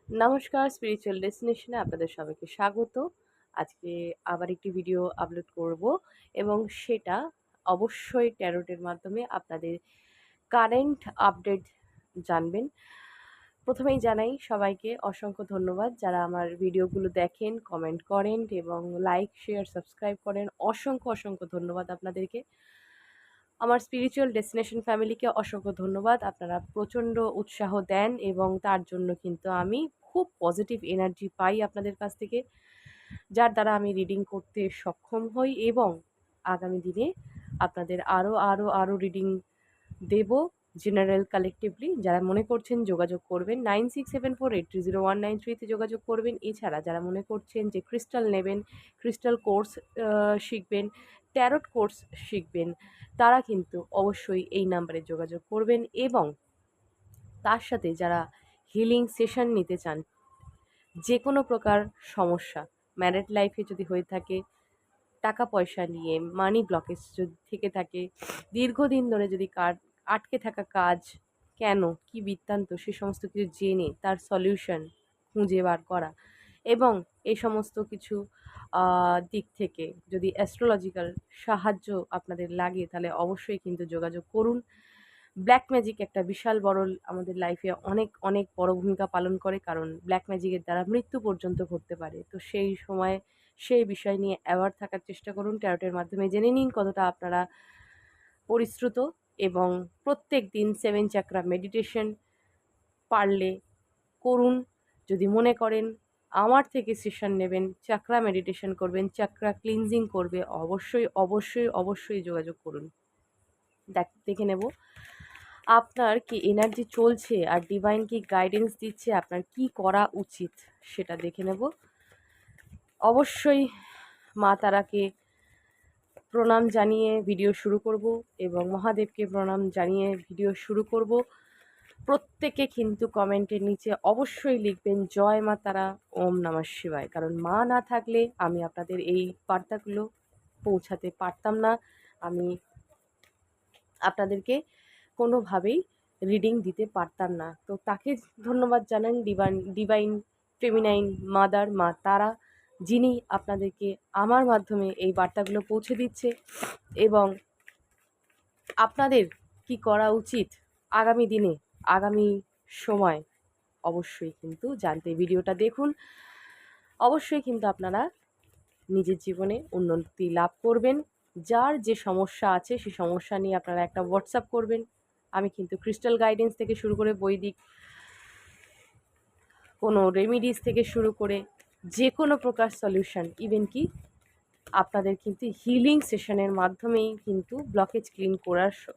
নমস্কার, স্পিরিচুয়াল ডেস্টিনেশনে আপনাদের সবাইকে স্বাগত। আজকে আবার একটি ভিডিও আপলোড করব এবং সেটা অবশ্যই ট্যারোটের মাধ্যমে আপনাদের কারেন্ট আপডেট জানবেন। প্রথমেই জানাই সবাইকে অসংখ্য ধন্যবাদ যারা আমার ভিডিওগুলো দেখেন, কমেন্ট করেন এবং লাইক, শেয়ার, সাবস্ক্রাইব করেন। অসংখ্য ধন্যবাদ আপনাদেরকে। আমার স্পিরিচুয়াল ডেস্টিনেশন ফ্যামিলিকে অসংখ্য ধন্যবাদ। আপনারা প্রচণ্ড উৎসাহ দেন এবং তার জন্য কিন্তু আমি খুব পজিটিভ এনার্জি পাই আপনাদের কাছ থেকে, যার দ্বারা আমি রিডিং করতে সক্ষম হই এবং আগামী দিনে আপনাদের আরও রিডিং দেব। জেনারেল কালেকটিভলি যারা মনে করছেন যোগাযোগ করবেন 9674830193 যোগাযোগ করবেন। এছাড়া যারা মনে করছেন যে ক্রিস্টাল নেবেন, ক্রিস্টাল কোর্স শিখবেন, ট্যারোট কোর্স শিখবেন, তারা কিন্তু অবশ্যই এই নাম্বারে যোগাযোগ করবেন। এবং তার সাথে যারা হিলিং সেশন নিতে চান, যে কোনো প্রকার সমস্যা, ম্যারিড লাইফে যদি হয়ে থাকে, টাকা পয়সা নিয়ে মানি ব্লকেজ যদি থেকে থাকে, দীর্ঘদিন ধরে যদি আটকে থাকা কাজ কেন, কি বৃত্তান্ত, সে সমস্ত কিছু জেনে তার সলিউশন খুঁজে বার করা এবং এই সমস্ত কিছু দিক থেকে যদি অ্যাস্ট্রোলজিক্যাল সাহায্য আপনাদের লাগে তাহলে অবশ্যই কিন্তু যোগাযোগ করুন। ব্ল্যাক ম্যাজিক একটা বিশাল বড় আমাদের লাইফে অনেক বড় ভূমিকা পালন করে, কারণ ব্ল্যাক ম্যাজিকের দ্বারা মৃত্যু পর্যন্ত ঘটতে পারে। তো সেই সময় সেই বিষয় নিয়ে অ্যাওয়ার থাকার চেষ্টা করুন। ট্যারোটের মাধ্যমে জেনে নিন কতটা আপনারা পরিশ্রুত এবং প্রত্যেক দিন 7 চাকরা মেডিটেশন পারলে করুন। যদি মনে করেন আমার থেকে সেশন নেবেন, চাকরা মেডিটেশন করবেন, চাকরা ক্লিনজিং করবে, অবশ্যই যোগাযোগ করুন। দেখে নেব আপনার কি এনার্জি চলছে আর ডিভাইন কি গাইডেন্স দিচ্ছে, আপনার কি করা উচিত সেটা দেখে নেব। অবশ্যই মা তারাকে প্রণাম জানিয়ে ভিডিও শুরু করব এবং মহাদেবকে প্রণাম জানিয়ে ভিডিও শুরু করব। প্রত্যেকে কিন্তু কমেন্টের নিচে অবশ্যই লিখবেন জয় মা তারা, ওম নমঃ শিবায়, কারণ মা না থাকলে আমি আপনাদের এই বার্তাগুলো পৌঁছাতে পারতাম না। আমি আপনাদেরকে কোনোভাবেই রিডিং দিতে পারতাম না। তো তাকে ধন্যবাদ জানান, ডিভাইন ফেমিনাইন মাদার, মা তারা, যিনি আপনাদেরকে আমার মাধ্যমে এই বার্তাগুলো পৌঁছে দিচ্ছে এবং আপনাদের কি করা উচিত আগামী দিনে, আগামী সময় অবশ্যই কিন্তু জানতে ভিডিওটা দেখুন। অবশ্যই কিন্তু আপনারা নিজের জীবনে উন্নতি লাভ করবেন। যার যে সমস্যা আছে সেই সমস্যা নিয়ে আপনারা একটা হোয়াটসঅ্যাপ করবেন। আমি কিন্তু ক্রিস্টাল গাইডেন্স থেকে শুরু করে বৈদিক কোনো রেমিডিস থেকে শুরু করে যে কোনো প্রকার সলিউশন, ইভেন কি আপনাদের কিন্তু হিলিং সেশনের মাধ্যমেই কিন্তু ব্লকেজ ক্লিন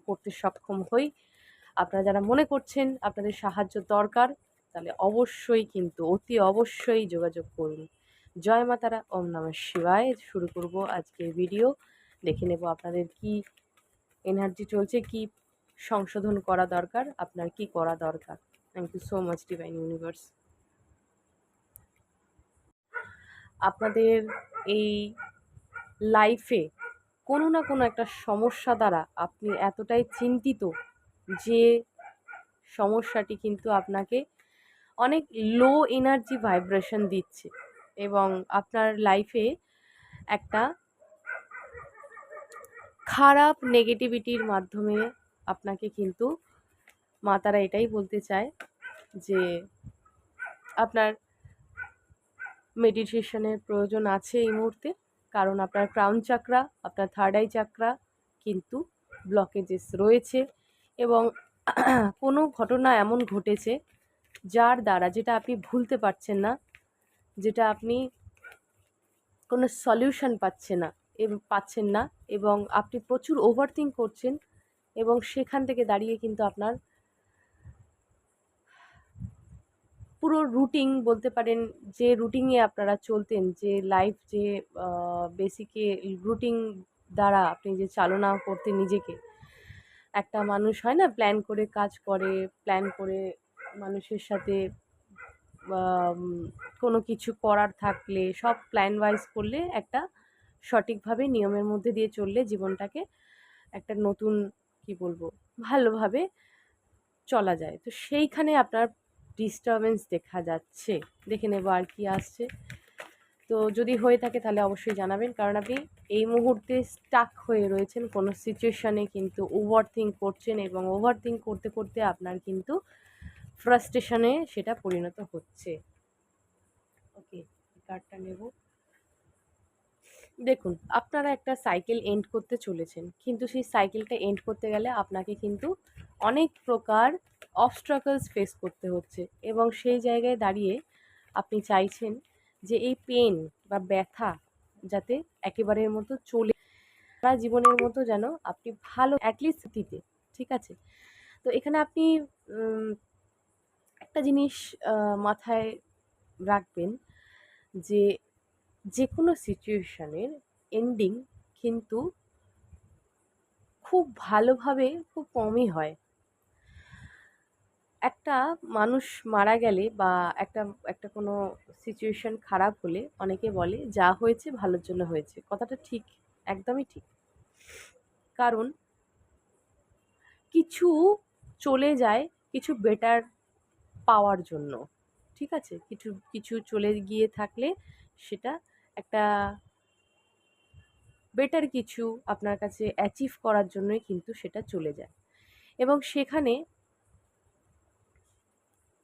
করতে সক্ষম হই। আপনারা যারা মনে করছেন আপনাদের সাহায্য দরকার, তাহলে অবশ্যই কিন্তু অতি অবশ্যই যোগাযোগ করুন। জয় মা তারা, ওম নমঃ শিবায়। শুরু করব আজকের ভিডিও। দেখে নেব আপনাদের কি এনার্জি চলছে, কি সংশোধন করা দরকার, আপনার কি করা দরকার। Thank you so much divine universe. আপনাদের এই লাইফে কোনো না কোনো একটা সমস্যা দ্বারা আপনি এতটাই চিন্তিত যে সমস্যাটি কিন্তু আপনাকে অনেক লো এনার্জি ভাইব্রেশন দিচ্ছে এবং আপনার লাইফে একটা খারাপ নেগেটিভিটির মাধ্যমে আপনাকে কিন্তু মা তারা এটাই বলতে চায় যে আপনার মেডিটেশনের প্রয়োজন আছে এই মুহূর্তে, কারণ আপনার ক্রাউন চাকরা, আপনার থার্ড আই চাকরা কিন্তু ব্লকেজেস রয়েছে এবং কোনো ঘটনা এমন ঘটেছে যার দ্বারা, যেটা আপনি ভুলতে পারছেন না, যেটা আপনি কোনো সলিউশন পাচ্ছেন না এবং আপনি প্রচুর ওভারথিঙ্ক করছেন এবং সেখান থেকে দাঁড়িয়ে কিন্তু আপনার পুরো রুটিন বলতে পারেন, যে রুটিনে আপনারা চলতেন, যে লাইফ যে বেসিকে রুটিন দ্বারা আপনি যে চালনা করতেন নিজেকে, একটা মানুষ হয় না প্ল্যান করে কাজ করে, প্ল্যান করে মানুষের সাথে কোনো কিছু করার থাকলে সব প্ল্যান ওয়াইজ করলে, একটা সঠিকভাবে নিয়মের মধ্যে দিয়ে চললে জীবনটাকে একটা নতুন কি বলবো ভালোভাবে চলা যায়। তো সেইখানে আপনার ডিস্টারবেন্স দেখা যাচ্ছে। দেখে নেব আর কি আসছে। তো যদি হয়ে থাকে তাহলে অবশ্যই জানাবেন, কারণ আপনি এই মুহূর্তে স্টাক হয়ে রয়েছেন কোনো সিচুয়েশানে, কিন্তু ওভার থিঙ্ক করছেন এবং ওভার থিঙ্ক করতে করতে আপনার কিন্তু ফ্রাস্ট্রেশনে সেটা পরিণত হচ্ছে। ওকে, কার্ডটা নেব। দেখুন, আপনারা একটা সাইকেল এন্ড করতে চলেছেন, কিন্তু সেই সাইকেলটা এন্ড করতে গেলে আপনাকে কিন্তু অনেক প্রকার অবস্ট্রাকলস ফেস করতে হচ্ছে, এবং সেই জায়গায় দাঁড়িয়ে আপনি চাইছেন যে এই পেন বা ব্যথা যাতে একেবারের মতো চলে সারা জীবনের মতো, যেন আপনি ভালো অ্যাটলিস্ট দিতে, ঠিক আছে? তো এখানে আপনি একটা জিনিস মাথায় রাখবেন, যে যে কোনো সিচুয়েশনের এন্ডিং কিন্তু খুব ভালোভাবে খুব কমই হয়। একটা মানুষ মারা গেলে বা একটা একটা কোনো সিচুয়েশন খারাপ হলে অনেকে বলে যা হয়েছে ভালোর জন্য হয়েছে। কথাটা ঠিক, একদমই ঠিক। কারণ কিছু চলে যায় কিছু বেটার পাওয়ার জন্য, ঠিক আছে? কিছু কিছু চলে গিয়ে থাকলে সেটা একটা বেটার কিছু আপনার কাছে অ্যাচিভ করার জন্যই কিন্তু সেটা চলে যায়, এবং সেখানে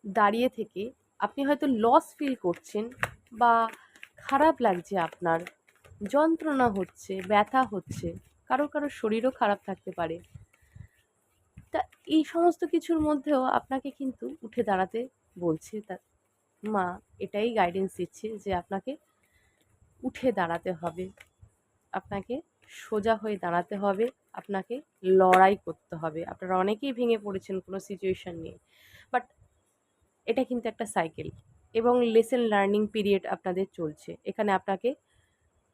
দাঁড়িয়ে থেকে আপনি হয়তো লস ফিল করছেন, বা খারাপ লাগছে, আপনার যন্ত্রণা হচ্ছে, ব্যথা হচ্ছে, কারো কারো শরীরও খারাপ থাকতে পারে। তা এই সমস্ত কিছুর মধ্যেও আপনাকে কিন্তু উঠে দাঁড়াতে বলছে, তা মা এটাই গাইডেন্স দিচ্ছে যে আপনাকে উঠে দাঁড়াতে হবে, আপনাকে সোজা হয়ে দাঁড়াতে হবে, আপনাকে লড়াই করতে হবে। আপনারা অনেকেই ভেঙে পড়েছেন কোনো সিচুয়েশন নিয়ে, বাট এটা কিন্তু একটা সাইকেল, এবং লেসন লার্নিং পিরিয়ড আপনাদের চলছে। এখানে আপনাকে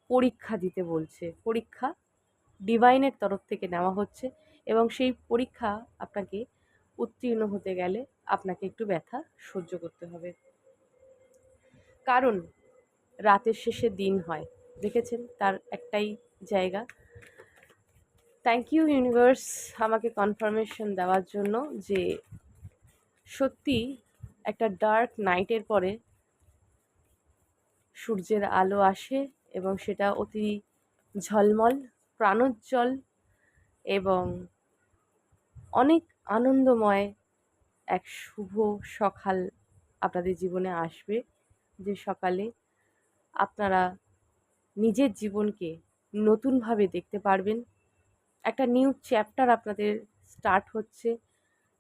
পরীক্ষা দিতে বলছে, পরীক্ষা ডিভাইনের তরফ থেকে নেওয়া হচ্ছে, এবং সেই পরীক্ষা আপনাকে উত্তীর্ণ হতে গেলে আপনাকে একটু ব্যথা সহ্য করতে হবে, কারণ রাতের শেষে দিন হয়, দেখেছেন? তার একটাই জায়গা। থ্যাংক ইউ ইউনিভার্স আমাকে কনফার্মেশন দেওয়ার জন্য যে সত্যি একটা ডার্ক নাইটের পরে সূর্যের আলো আসে, এবং সেটা অতি ঝলমল, প্রাণোজ্জ্বল এবং অনেক আনন্দময় এক শুভ সকাল আপনাদের জীবনে আসবে, যে সকালে আপনারা নিজের জীবনকে নতুনভাবে দেখতে পারবেন। একটা নিউ চ্যাপ্টার আপনাদের স্টার্ট হচ্ছে,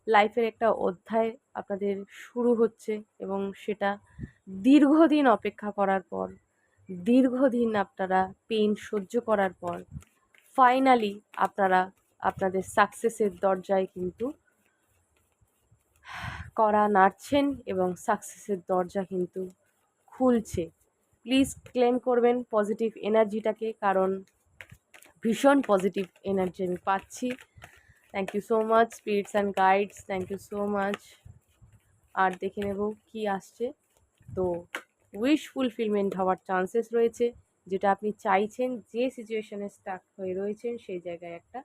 লাইফের একটা অধ্যায় আপনাদের শুরু হচ্ছে, এবং সেটা দীর্ঘদিন অপেক্ষা করার পর, দীর্ঘদিন আপনারা পেইন সহ্য করার পর ফাইনালি আপনারা আপনাদের সাকসেসের দরজায় কিন্তু কড়া নাড়ছেন, এবং সাকসেসের দরজা কিন্তু খুলছে। প্লিজ ক্লেম করবেন পজিটিভ এনার্জিটাকে, কারণ ভীষণ পজিটিভ এনার্জি আমি পাচ্ছি। Thank you so much spirits and guides, thank you so much. আর দেখে নেব কি আসছে। তো উইশ ফুলফিলমেন্ট হওয়ার চান্সেস রয়েছে, যেটা আপনি চাইছেন, যে সিচুয়েশনে স্টাক হয়ে রয়েছেন সেই জায়গায় একটা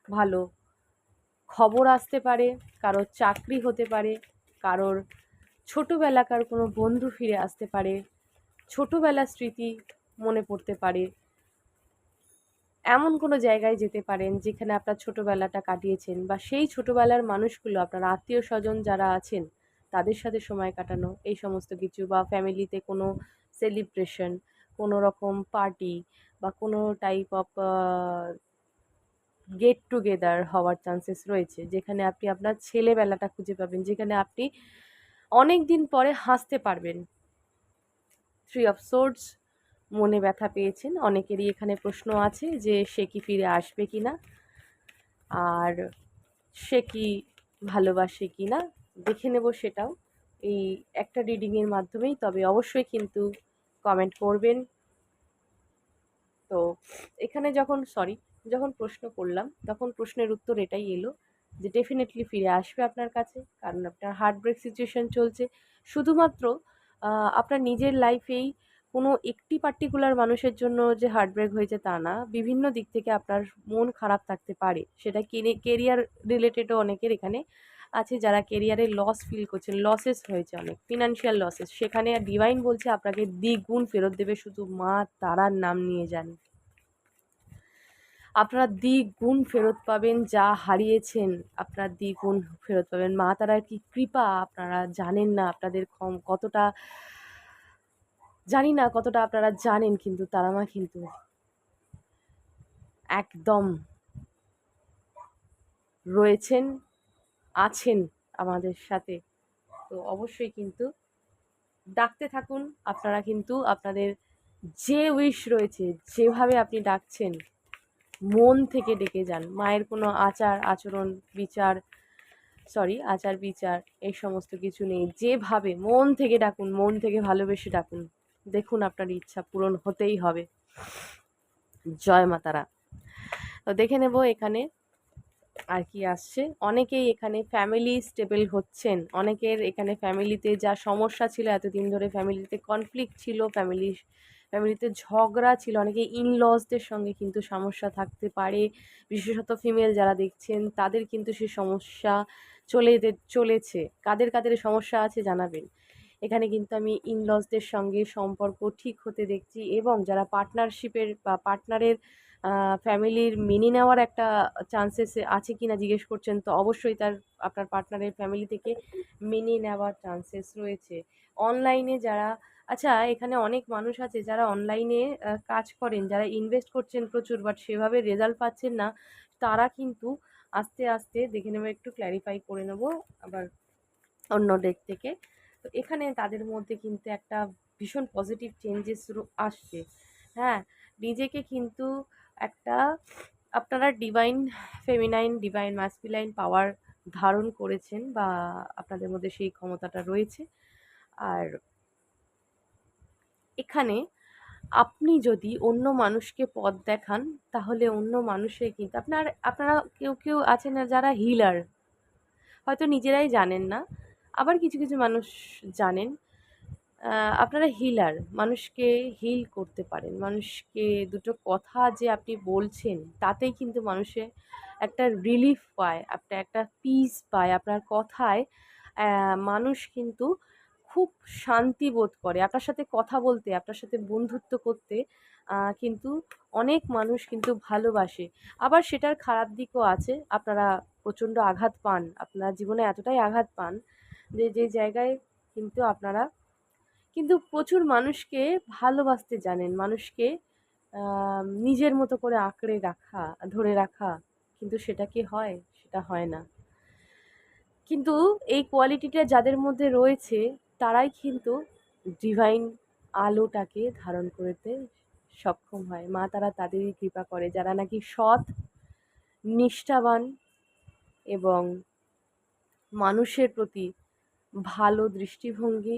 ভালো খবর আসতে পারে, কারোর চাকরি হতে পারে, কারোর ছোটোবেলাকার কোনো বন্ধু ফিরে আসতে পারে, ছোটোবেলার স্মৃতি মনে পড়তে পারে, এমন কোনো জায়গায় যেতে পারেন যেখানে আপনার ছোটোবেলাটা কাটিয়েছেন, বা সেই ছোটোবেলার মানুষগুলো আপনার আত্মীয় স্বজন যারা আছেন তাদের সাথে সময় কাটানো, এই সমস্ত কিছু, বা ফ্যামিলিতে কোনো সেলিব্রেশন, কোনো রকম পার্টি, বা কোনো টাইপ অফ গেট টুগেদার হওয়ার চান্সেস রয়েছে, যেখানে আপনি আপনার ছেলেবেলাটা খুঁজে পাবেন, যেখানে আপনি অনেক দিন পরে হাসতে পারবেন। 3 অফ সোর্ডস, মনে ব্যথা পেয়েছেন অনেকেরই, এখানে প্রশ্ন আছে যে সে কি ফিরে আসবে কি না, আর সে কি ভালোবাসে কি না, দেখে নেব সেটাও এই একটা রিডিংয়ের মাধ্যমেই। তবে অবশ্যই কিন্তু কমেন্ট করবেন। তো এখানে যখন প্রশ্ন করলাম তখন প্রশ্নের উত্তর এটাই এলো যে ডেফিনেটলি ফিরে আসবে আপনার কাছে, কারণ আপনার হার্ট ব্রেক সিচুয়েশন চলছে। শুধুমাত্র আপনার নিজের লাইফেই কোনো একটি পার্টিকুলার মানুষের জন্য যে হার্ট ব্রেক হয়েছে তা না, বিভিন্ন দিক থেকে আপনার মন খারাপ থাকতে পারে, সেটা কেরিয়ার রিলেটেডও অনেকের এখানে আছে যারা কেরিয়ারে লস ফিল করছেন, লসেস হয়েছে অনেক, ফিনান্সিয়াল লসেস, সেখানে ডিভাইন বলছে আপনাকে দ্বিগুণ ফেরত দেবে, শুধু মা তারার নাম নিয়ে যান। আপনারা দ্বিগুণ ফেরত পাবেন, যা হারিয়েছেন আপনারা দ্বিগুণ ফেরত পাবেন। মা তারার কি কৃপা আপনারা জানেন না, আপনাদের কতটা জানি না কতটা আপনারা জানেন, কিন্তু তারা মা কিন্তু একদম রয়েছেন, আছেন আমাদের সাথে। তো অবশ্যই কিন্তু ডাকতে থাকুন আপনারা, কিন্তু আপনাদের যে উইশ রয়েছে, যেভাবে আপনি ডাকছেন মন থেকে ডেকে যান। মায়ের কোনো আচার বিচার এই সমস্ত কিছু নেই, যেভাবে মন থেকে ডাকুন, মন থেকে ভালোবেসে ডাকুন, দেখুন আপনার ইচ্ছা পূরণ হতেই হবে। জয় মা তারা। তো দেখে নেব এখানে আর কি আসছে। অনেকেই এখানে ফ্যামিলি স্টেবল হচ্ছেন, অনেকের এখানে ফ্যামিলিতে যা সমস্যা ছিল এতদিন ধরে, ফ্যামিলিতে কনফ্লিক্ট ছিল, ফ্যামিলিতে ঝগড়া ছিল, অনেকে ইনলসদের সঙ্গে কিন্তু সমস্যা থাকতে পারে। বিশেষত ফিমেল যারা দেখছেন তাদের কিন্তু সে সমস্যা চলেছে। কাদের কাদের সমস্যা আছে জানাবেন। এখানে কিন্তু আমি ইনলসদের সঙ্গে সম্পর্ক ঠিক হতে দেখছি, এবং যারা পার্টনারশিপের বা পার্টনারের ফ্যামিলির মেনে নেওয়ার একটা চান্সেস আছে কি না জিজ্ঞেস করছেন, তো অবশ্যই আপনার পার্টনারের ফ্যামিলি থেকে মেনে নেওয়ার চান্সেস রয়েছে। অনলাইনে যারা, আচ্ছা এখানে অনেক মানুষ আছে যারা অনলাইনে কাজ করেন, যারা ইনভেস্ট করছেন প্রচুর, বাট সেভাবে রেজাল্ট পাচ্ছেন না, তারা কিন্তু আস্তে আস্তে দেখে নেবো, একটু ক্ল্যারিফাই করে নেবো আবার অন্য ডেক থেকে। তো এখানে তাদের মধ্যে কিন্তু একটা ভীষণ পজিটিভ চেঞ্জেস আসছে। হ্যাঁ, নিজেকে কিন্তু একটা, আপনারা ডিভাইন ফেমিনাইন, ডিভাইন ম্যাসকুলাইন পাওয়ার ধারণ করেছেন, বা আপনাদের মধ্যে সেই ক্ষমতাটা রয়েছে। আর এখানে আপনি যদি অন্য মানুষকে পথ দেখান, তাহলে অন্য মানুষে কিন্তু আপনারা কেউ কেউ আছেন না যারা হিলার, হয়তো নিজেরাই জানেন না, আবার কিছু কিছু মানুষ জানেন। আপনারা হিলার, মানুষকে হিল করতে পারেন, মানুষকে দুটো কথা যে আপনি বলছেন তাতেই কিন্তু মানুষে একটা রিলিফ পায়, একটা পিস পায় আপনার কথায়। মানুষ কিন্তু খুব শান্তি বোধ করে আপনার সাথে কথা বলতে, আপনার সাথে বন্ধুত্ব করতে। কিন্তু অনেক মানুষ কিন্তু ভালোবাসে। আবার সেটার খারাপ দিকও আছে, আপনারা প্রচণ্ড আঘাত পান, আপনার জীবনে এতটাই আঘাত পান যে জায়গায় কিন্তু আপনারা কিন্তু প্রচুর মানুষকে ভালোবাসতে জানেন, মানুষকে নিজের মতো করে আঁকড়ে রাখা, ধরে রাখা, কিন্তু সেটা কি হয়? সেটা হয় না। কিন্তু এই কোয়ালিটিটা যাদের মধ্যে রয়েছে, তারাই কিন্তু ডিভাইন আলোটাকে ধারণ করতে সক্ষম হয়। মা তারা তাদেরই কৃপা করে, যারা নাকি সৎ, নিষ্ঠাবান এবং মানুষের প্রতি ভালো দৃষ্টিভঙ্গি,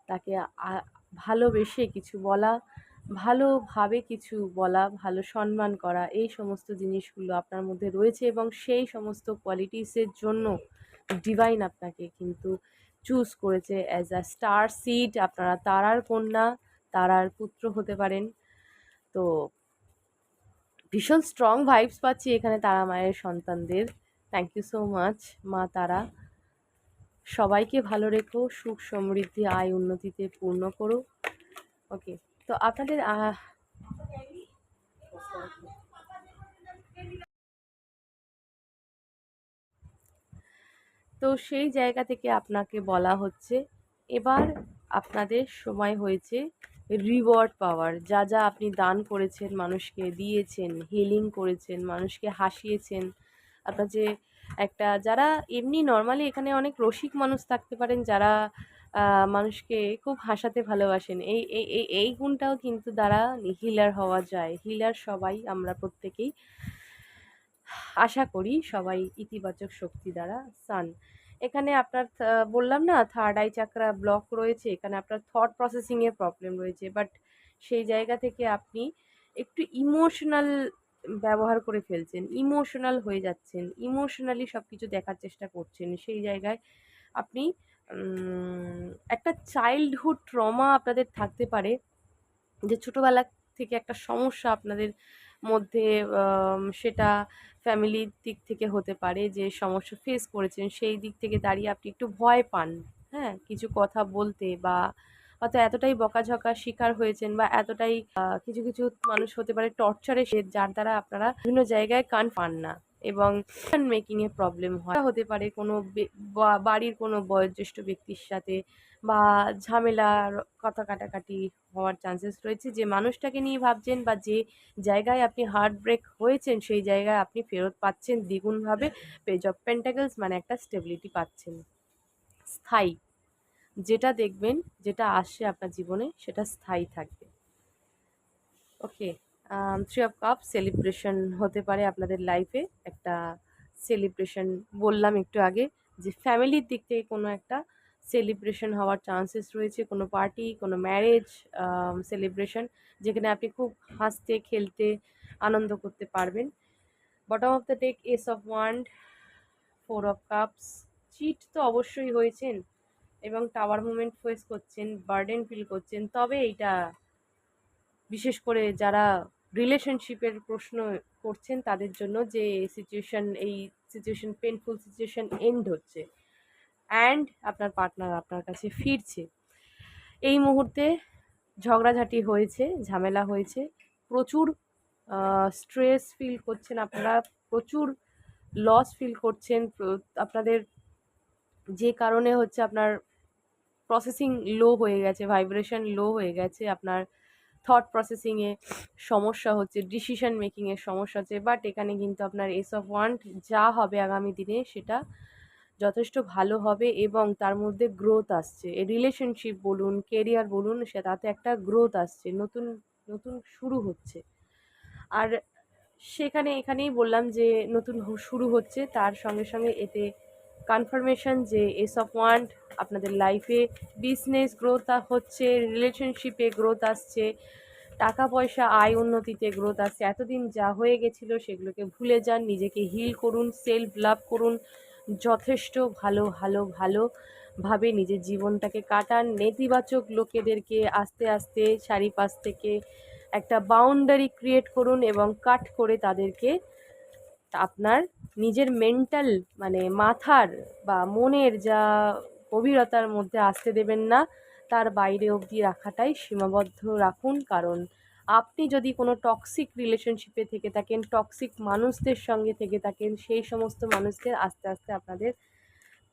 তাকে ভালোবেসে কিছু বলা, ভালোভাবে কিছু বলা, ভালো সম্মান করা, এই সমস্ত জিনিসগুলো আপনার মধ্যে রয়েছে, এবং সেই সমস্ত কোয়ালিটিসের জন্য ডিভাইন আপনাকে কিন্তু চুজ করেছে অ্যাজ আ স্টার সিড। আপনারা তারার কন্যা, তারার পুত্র হতে পারেন। তো ভীষণ স্ট্রং ভাইবস পাচ্ছি এখানে তারা মায়ের সন্তানদের। থ্যাংক ইউ সো মাচ মা তারা। সবাইকে ভালো রেখো, সুখ সমৃদ্ধি আয় উন্নতিতে পূর্ণ করো। ওকে, তো আপনাদের তো সেই জায়গা থেকে আপনাকে বলা হচ্ছে, এবার আপনাদের সময় হয়েছে রিওয়ার্ড পাওয়ার। যা যা আপনি দান করেছেন, মানুষকে দিয়েছেন, হিলিং করেছেন, মানুষকে হাসিয়েছেন, আপনার যে একটা, যারা এমনি নর্মালি এখানে অনেক রসিক মানুষ থাকতে পারেন, যারা মানুষকে খুব হাসাতে ভালোবাসেন, এই গুণটাও কিন্তু দ্বারা হিলার হওয়া যায়। হিলার সবাই আমরা প্রত্যেকেই, আশা করি সবাই ইতিবাচক শক্তি দ্বারা সান। এখানে আপনার বললাম না, থার্ড আই চাকরা ব্লক রয়েছে, এখানে আপনার থট প্রসেসিংয়ের প্রবলেম রয়েছে, বাট সেই জায়গা থেকে আপনি একটু ইমোশনাল ব্যবহার করে ফেলছেন, ইমোশনাল হয়ে যাচ্ছেন, ইমোশনালি সব কিছু দেখার চেষ্টা করছেন। সেই জায়গায় আপনি একটা চাইল্ডহুড ট্রমা আপনাদের থাকতে পারে, যে ছোটোবেলা থেকে একটা সমস্যা আপনাদের মধ্যে সেটা ফ্যামিলির দিক থেকে হতে পারে যে সমস্যা ফেস করেছেন, সেই দিক থেকে দাঁড়িয়ে আপনি একটু ভয় পান, হ্যাঁ? কিছু কথা বলতে, বা হয়তো এতটাই বকাঝকা শিকার হয়েছেন, বা এতটাই কিছু, কিছু মানুষ হতে পারে টর্চারে যার দ্বারা আপনারা বিভিন্ন জায়গায় কান পান না এবং ডিসিশন মেকিং এ প্রবলেম হয়। এটা হতে পারে কোনো বাড়ির কোনো বয়োজ্যেষ্ঠ ব্যক্তির সাথে, বা ঝামেলার কথা কাটাকাটি হওয়ার চান্সেস রয়েছে। যে মানুষটাকে নিয়ে ভাবছেন বা যে জায়গায় আপনি হার্ট ব্রেক হয়েছেন, সেই জায়গায় আপনি ফেরত পাচ্ছেন দ্বিগুণভাবে। পেজ অফ পেন্টাকলস মানে একটা স্টেবিলিটি পাচ্ছেন, স্থায়ী। যেটা দেখবেন, যেটা আসছে আপনার জীবনে সেটা স্থায়ী থাকবে। ওকে, থ্রি অফ কাপ সেলিব্রেশন হতে পারে আপনাদের লাইফে। একটা সেলিব্রেশন বললাম একটু আগে, যে ফ্যামিলির দিক থেকে কোনো একটা সেলিব্রেশন হওয়ার চান্সেস রয়েছে, কোনো পার্টি, কোনো ম্যারেজ সেলিব্রেশন, যেখানে আপনি খুব হাসতে খেলতে আনন্দ করতে পারবেন। Bottom of the deck ace of wand, four of cups. Cheat তো অবশ্যই হয়েছেন এবং টাওয়ার মুভমেন্ট ফেস করছেন, বার্ডেন ফিল করছেন। তবে এইটা বিশেষ করে যারা রিলেশনশিপের প্রশ্ন করছেন তাদের জন্য, যে সিচুয়েশন, এই সিচুয়েশন পেনফুল সিচুয়েশন এন্ড হচ্ছে অ্যান্ড আপনার পার্টনার আপনার কাছে ফিরছে। এই মুহূর্তে ঝগড়াঝাটি হয়েছে, ঝামেলা হয়েছে, প্রচুর স্ট্রেস ফিল করছেন আপনারা, প্রচুর লস ফিল করছেন আপনাদের, যে কারণে হচ্ছে আপনার প্রসেসিং লো হয়ে গেছে, ভাইব্রেশন লো হয়ে গেছে, আপনার থট প্রসেসিংয়ে সমস্যা হচ্ছে, ডিসিশন মেকিংয়ের সমস্যা হচ্ছে। বাট এখানে কিন্তু আপনার এস অফ ওয়ান্ড, যা হবে আগামী দিনে সেটা যথেষ্ট ভালো হবে এবং তার মধ্যে গ্রোথ আসছে। এই রিলেশনশিপ বলুন, কেরিয়ার বলুন, সে তাতে একটা গ্রোথ আসছে, নতুন নতুন শুরু হচ্ছে। আর সেখানে এখানেই বললাম যে নতুন শুরু হচ্ছে, তার সঙ্গে সঙ্গে এতে কনফার্মেশন যে এস অফ ওয়ান্ড আপনাদের লাইফে বিজনেস গ্রোথ হচ্ছে, রিলেশনশিপে গ্রোথ আসছে, টাকা পয়সা আয় উন্নতিতে গ্রোথ আসছে। এতদিন যা হয়ে গেছিলো সেগুলোকে ভুলে যান, নিজেকে হিল করুন, সেলফ লাভ করুন, যথেষ্ট ভালো ভালো ভালোভাবে নিজের জীবনটাকে কাটান। নেতিবাচক লোকেদেরকে আস্তে আস্তে চারিপাশ থেকে একটা বাউন্ডারি ক্রিয়েট করুন এবং কাট করে তাদেরকে আপনার নিজের মেন্টাল মানে মাথার বা মনের যা গভীরতার মধ্যে আসতে দেবেন না, তার বাইরে অবধি রাখাটাই সীমাবদ্ধ রাখুন। কারণ আপনি যদি কোনো টক্সিক রিলেশনশিপে থেকে থাকেন, টক্সিক মানুষদের সঙ্গে থেকে থাকেন, সেই সমস্ত মানুষদের আস্তে আস্তে আপনাদের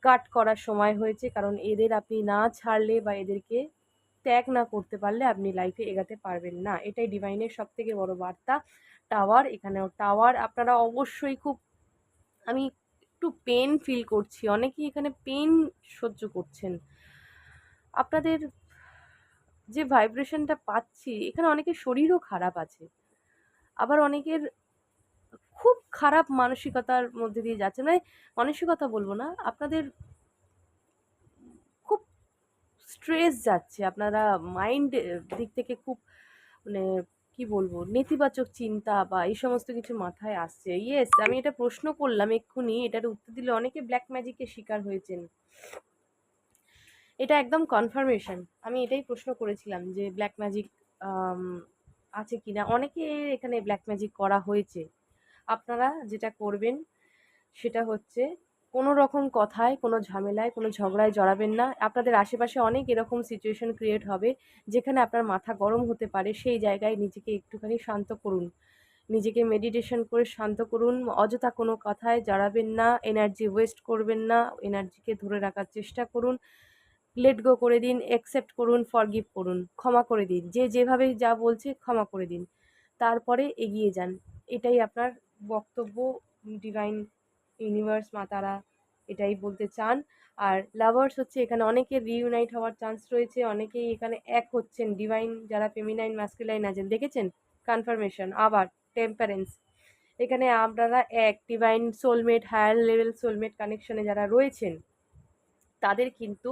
কাট করার সময় হয়েছে। কারণ এদের আপনি না ছাড়লে বা এদেরকে ত্যাগ না করতে পারলে আপনি লাইফে এগাতে পারবেন না। এটাই ডিভাইনের সব থেকে বড় বার্তা। টাওয়ার, এখানেও টাওয়ার। আপনারা অবশ্যই খুব, আমি একটু পেন ফিল করছি, অনেকেই এখানে পেন সহ্য করছেন। আপনাদের যে ভাইব্রেশনটা পাচ্ছি এখানে, অনেকের শরীরও খারাপ আছে, আবার অনেকের খুব খারাপ মানসিকতার মধ্যে দিয়ে যাচ্ছে। মানে মানসিকতা বলবো না, আপনাদের খুব স্ট্রেস যাচ্ছে, আপনারা মাইন্ড দিক থেকে খুব মানে কি বলবো, নেতিবাচক চিন্তা বা এই সমস্ত কিছু মাথায় আসছে। ইয়েস, আমি এটা প্রশ্ন করলাম এক্ষুনি, এটার উত্তর দিলে অনেকে ব্ল্যাক ম্যাজিকের শিকার হয়েছেন। এটা একদম কনফার্মেশন। আমি এটাই প্রশ্ন করেছিলাম যে ব্ল্যাক ম্যাজিক আছে কিনা। অনেকে এখানে ব্ল্যাক ম্যাজিক করা হয়েছে। আপনারা যেটা করবেন সেটা হচ্ছে কোনো রকম কথায়, কোনো ঝামেলায়, কোনো ঝগড়ায় জড়াবেন না। আপনাদের আশেপাশে অনেক এরকম সিচুয়েশন ক্রিয়েট হবে যেখানে আপনার মাথা গরম হতে পারে। সেই জায়গায় নিজেকে একটুখানি শান্ত করুন, নিজেকে মেডিটেশন করে শান্ত করুন। অযথা কোনো কথায় জড়াবেন না, এনার্জি ওয়েস্ট করবেন না, এনার্জিকে ধরে রাখার চেষ্টা করুন। লেট গো করে দিন, অ্যাকসেপ্ট করুন, ফরগিভ করুন, ক্ষমা করে দিন। যে যেভাবে যা বলছে ক্ষমা করে দিন, তারপরে এগিয়ে যান। এটাই আপনার বক্তব্য। ডিভাইন, ইউনিভার্স, মা তারা এটাই বলতে চান। আর লাভার্স হচ্ছে এখানে অনেকের রিইউনাইট হওয়ার চান্স রয়েছে, অনেকেই এখানে এক হচ্ছেন। ডিভাইন যারা ফেমিনাইন ম্যাসকুলাইন আছেন, দেখেছেন কনফার্মেশন। আবার টেম্পারেন্স, এখানে আপনারা এক divine soulmate, higher level soulmate কানেকশনে যারা রয়েছেন তাদের কিন্তু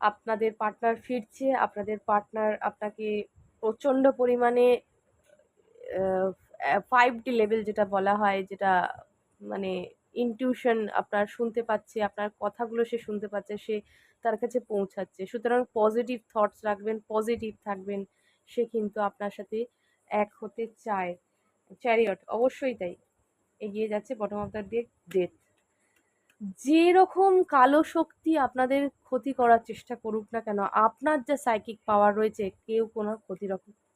আপনাদের পার্টনার ফিরছে। আপনাদের পার্টনার আপনাকে প্রচণ্ড পরিমাণে 5D লেভেল যেটা বলা হয়, যেটা মানে ইনটিউশন আপনার শুনতে পাচ্ছে, আপনার কথাগুলো সে শুনতে পাচ্ছে, সে তার কাছে পৌঁছাচ্ছে। সুতরাং পজিটিভ থটস রাখবেন, পজিটিভ থাকবেন। সে কিন্তু আপনার সাথে এক হতে চায়। চ্যারিয়ট, অবশ্যই তাই, এগিয়ে যাচ্ছে bottom of the day, death. যেরকম কালো শক্তি আপনাদের ক্ষতি করার চেষ্টা করুক না কেন, আপনার যা সাইকিক পাওয়ার রয়েছে কেউ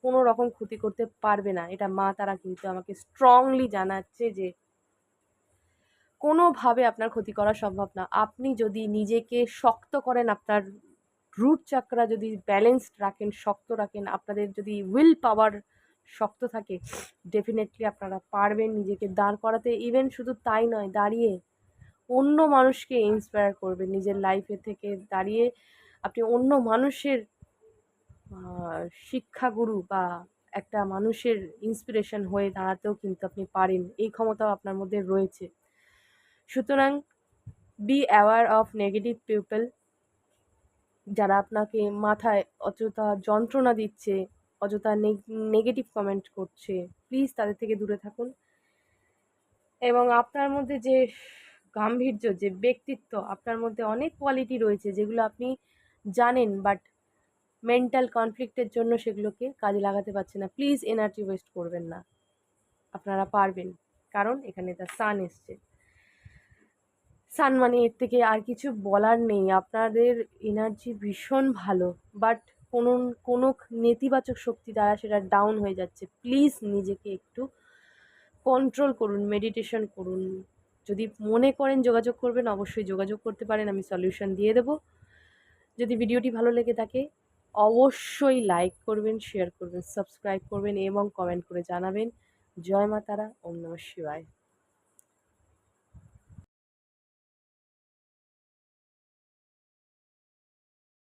কোনো রকম ক্ষতি করতে পারবে না। এটা মা তারা কিন্তু আমাকে স্ট্রংলি জানাচ্ছে যে কোনোভাবে আপনার ক্ষতি করা সম্ভব না। আপনি যদি নিজেকে শক্ত করেন, আপনার রুট চাকরা যদি ব্যালেন্সড রাখেন, শক্ত রাখেন, আপনাদের যদি উইল পাওয়ার শক্ত থাকে, ডেফিনেটলি আপনারা পারবেন নিজেকে দাঁড় করাতে। ইভেন শুধু তাই নয়, দাঁড়িয়ে অন্য মানুষকে ইন্সপায়ার করবেন। নিজের লাইফে থেকে দাঁড়িয়ে আপনি অন্য মানুষের শিক্ষাগুরু বা একটা মানুষের ইন্সপিরেশন হয়ে দাঁড়াতেও কিন্তু আপনি পারেন, এই ক্ষমতাও আপনার মধ্যে রয়েছে। সুতরাং be aware of negative people, যারা আপনাকে মাথায় অযথা যন্ত্রণা দিচ্ছে, অযথা নেগেটিভ কমেন্ট করছে, প্লিজ তাদের থেকে দূরে থাকুন। এবং আপনার মধ্যে যে গাম্ভীর্য, যে ব্যক্তিত্ব, আপনার মধ্যে অনেক কোয়ালিটি রয়েছে যেগুলো আপনি জানেন, বাট মেন্টাল কনফ্লিক্টের জন্য সেগুলোকে কাজে লাগাতে পারছেন না। প্লিজ এনার্জি ওয়েস্ট করবেন না, আপনারা পারবেন। কারণ এখানে দ্য সান এসছে। সান মানে এর থেকে আর কিছু বলার নেই। আপনাদের এনার্জি ভীষণ ভালো, বাট কোনো কোনো নেতিবাচক শক্তি দ্বারা সেটা ডাউন হয়ে যাচ্ছে। প্লিজ নিজেকে একটু কন্ট্রোল করুন, মেডিটেশন করুন। যদি মনে করেন যোগাযোগ করবেন, অবশ্যই যোগাযোগ করতে পারেন, আমি সলিউশন দিয়ে দেবো। যদি ভিডিওটি ভালো লেগে থাকে অবশ্যই লাইক করবেন, শেয়ার করবেন, সাবস্ক্রাইব করবেন এবং কমেন্ট করে জানাবেন। জয় মা তারা, ওম নমঃ শিবায়।